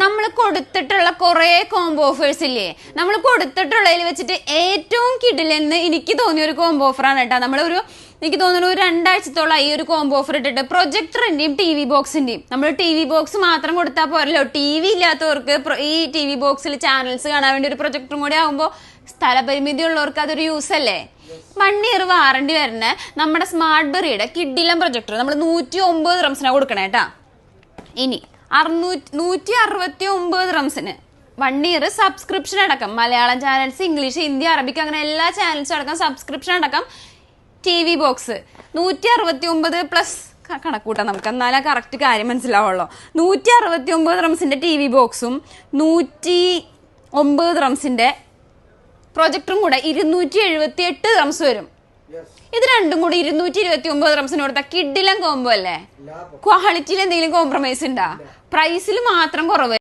നമ്മൾ കൊടുത്തിട്ടുള്ള കുറെ കോംബോ ഓഫേഴ്സ് ഇല്ലേ, നമ്മൾ കൊടുത്തിട്ടുള്ളതിൽ വെച്ചിട്ട് ഏറ്റവും കിടിലെന്ന് എനിക്ക് തോന്നിയ ഒരു കോംബോ ഓഫറാണ് കേട്ടോ. എനിക്ക് തോന്നുന്നു ഒരു 2 ആഴ്ചത്തോളം ഈ ഒരു കോംബോ ഓഫർ ഇട്ടിട്ട് പ്രൊജക്ടറിന്റെയും TV ബോക്സിന്റെയും. നമ്മൾ TV ബോക്സ് മാത്രം കൊടുത്താൽ പോരല്ലോ, TV ഇല്ലാത്തവർക്ക് ഈ TV ബോക്സിൽ ചാനൽസ് കാണാൻ വേണ്ടി ഒരു പ്രൊജക്ടറും കൂടി ആകുമ്പോൾ സ്ഥലപരിമിതി ഉള്ളവർക്ക് അതൊരു യൂസ് അല്ലേ. 1 ഇയർ വാറണ്ടി വരുന്ന നമ്മുടെ സ്മാർട്ട് ബെറിയുടെ കിഡിലം പ്രൊജക്ടർ നമ്മൾ 109 റംസിനാണ് കൊടുക്കണേ കേട്ടാ. ഇനി 169 റംസിന് 1 ഇയർ സബ്സ്ക്രിപ്ഷൻ അടക്കം Malayalam channels, English, Hindi, Arabic അങ്ങനെ എല്ലാ ചാനൽസും അടക്കം സബ്സ്ക്രിപ്ഷൻ അടക്കം TV ബോക്സ് 169 പ്ലസ് കണക്കൂട്ടാം നമുക്ക്, എന്നാലും കറക്റ്റ് കാര്യം മനസ്സിലാവുള്ളൂ. 169 റംസിന്റെ TV ബോക്സും 109 റംസിന്റെ പ്രൊജക്ടറും കൂടെ 278 റംസ് വരും. ഇത് രണ്ടും കൂടി 229 റംസിന് കൊടുത്ത കിഡിലം കോംബോ അല്ലേ. ക്വാളിറ്റിയിൽ എന്തെങ്കിലും കോംപ്രമൈസ് ഉണ്ടാ? പ്രൈസിൽ മാത്രം കുറവ്.